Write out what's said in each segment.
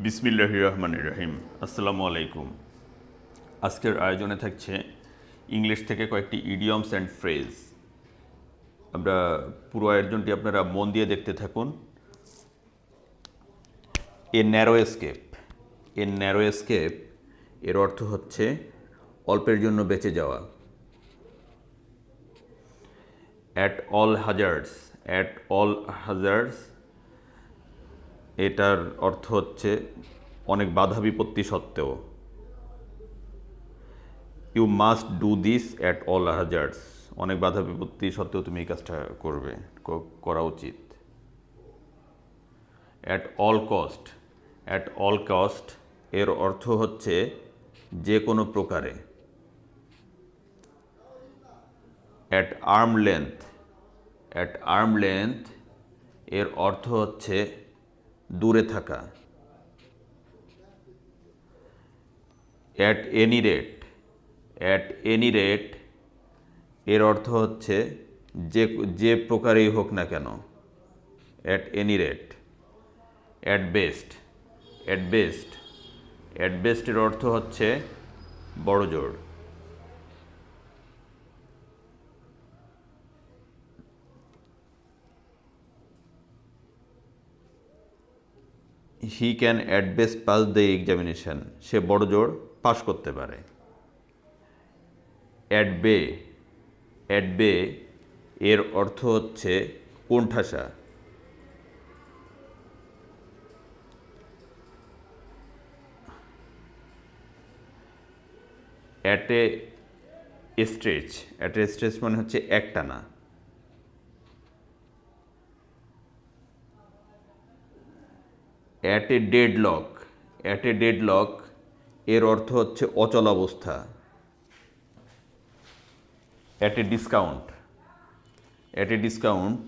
বিসমিল্লাহির রহমানির রহিম। আসসালামু আলাইকুম। আজকের আয়োজনে থাকছে ইংলিশ থেকে কয়েকটি ইডিয়মস অ্যান্ড ফ্রেজ। আমরা পুরো আয়োজনটি আপনারা মন দিয়ে দেখতে থাকুন। এ ন্যারো এস্কেপ। এর অর্থ হচ্ছে অল্পের জন্য বেঁচে যাওয়া। অ্যাট অল হাজার্ডস এটার অর্থ হচ্ছে অনেক বাধা বিপত্তি সত্ত্বেও। You must do this at all hazards, অনেক বাধা বিপত্তি সত্ত্বেও তুমি এই কাজটা করা উচিত। অ্যাট অল কস্ট এর অর্থ হচ্ছে যে কোনো প্রকারে। অ্যাট আর্ম লেন্থ এর অর্থ হচ্ছে দূরে থাকা। অ্যাট এনি রেট এর অর্থ হচ্ছে যে প্রকারেই হোক না কেন। At any rate. At best এর অর্থ হচ্ছে বড় জোর। He can at best pass the examination, সে বড় জোর পাশ করতে পারে। অ্যাট বে এর অর্থ হচ্ছে কোণঠাসা। অ্যাট এ স্ট্রেচ মানে হচ্ছে একটানা। অ্যাট এ ডেডলক এর অর্থ হচ্ছে অচল অবস্থা। অ্যাট এ ডিসকাউন্ট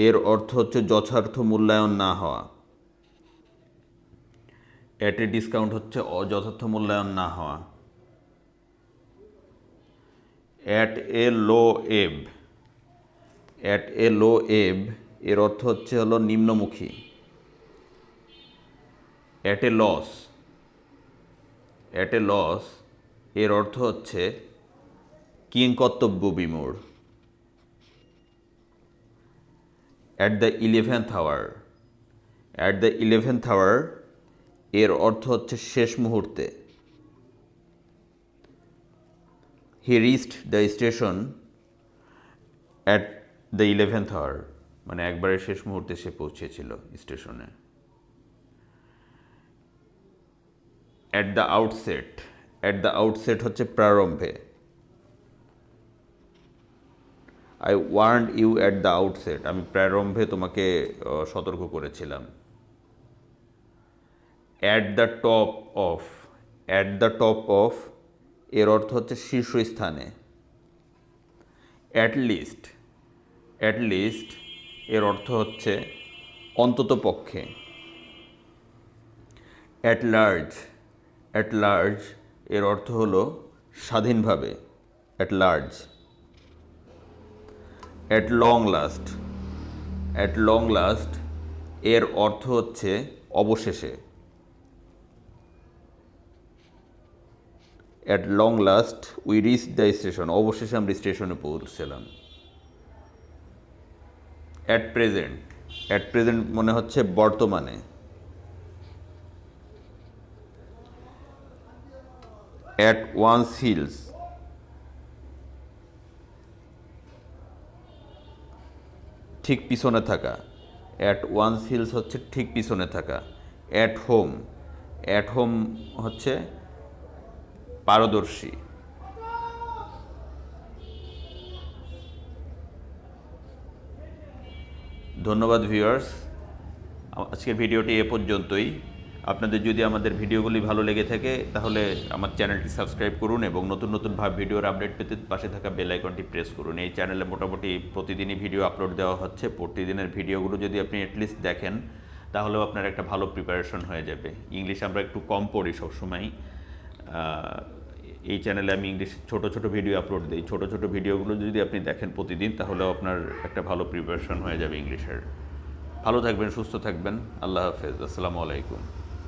এর অর্থ হচ্ছে যথার্থ মূল্যায়ন না হওয়া। অ্যাট এ ডিসকাউন্ট হচ্ছে অযথার্থ মূল্যায়ন না হওয়া। অ্যাট এ লো এব এর অর্থ হচ্ছে নিম্নমুখী। অ্যাট এ লস এর অর্থ হচ্ছে কিংকর্তব্য বিমূঢ়। অ্যাট দ্য ইলেভেন্থ আওয়ার এর অর্থ হচ্ছে শেষ মুহূর্তে। He reached the station at the 11th hour, মানে একবারে শেষ মুহূর্তে সে পৌঁছেছিল স্টেশনে। অ্যাট দ্য আউটসেট হচ্ছে প্রারম্ভে। I warned you at the outset, আমি প্রারম্ভে তোমাকে সতর্ক করেছিলাম। অ্যাট দ্য টপ অফ এর অর্থ হচ্ছে শীর্ষস্থানে। অ্যাট লিস্ট এর অর্থ হচ্ছে অন্তত পক্ষে। অ্যাট লার্জ এর অর্থ হলো স্বাধীনভাবে। At large. At long last এর অর্থ হচ্ছে অবশেষে। At long last we reach the station, অবশেষে আমরা স্টেশনে পৌঁছলাম। অ্যাট প্রেজেন্ট মনে হচ্ছে বর্তমানে। অ্যাট ওয়ান্স হিলস ঠিক পিছনে থাকা। অ্যাট ওয়ান্স হিলস হচ্ছে ঠিক পিছনে থাকা। অ্যাট হোম হচ্ছে পারদর্শী। ধন্যবাদ ভিউয়ার্স, আজকের ভিডিওটি এ পর্যন্তই। আপনাদের যদি আমাদের ভিডিওগুলি ভালো লেগে থাকে তাহলে আমার চ্যানেলটি সাবস্ক্রাইব করুন এবং নতুন ভিডিওর আপডেট পেতে পাশে থাকা বেল আইকনটি প্রেস করুন। এই চ্যানেলে মোটামুটি প্রতিদিনই ভিডিও আপলোড দেওয়া হচ্ছে। প্রতিদিনের ভিডিওগুলো যদি আপনি অ্যাটলিস্ট দেখেন তাহলেও আপনার একটা ভালো প্রিপারেশন হয়ে যাবে। ইংলিশ আমরা একটু কম পড়ি সবসময়। এই চ্যানেলে আমি ইংলিশ ছোট ভিডিও আপলোড দিই। ছোট ভিডিওগুলো যদি আপনি দেখেন প্রতিদিন তাহলেও আপনার একটা ভালো প্রিপারেশন হয়ে যাবে ইংলিশের। ভালো থাকবেন, সুস্থ থাকবেন। আল্লাহ হাফেজ। আসসালামু আলাইকুম।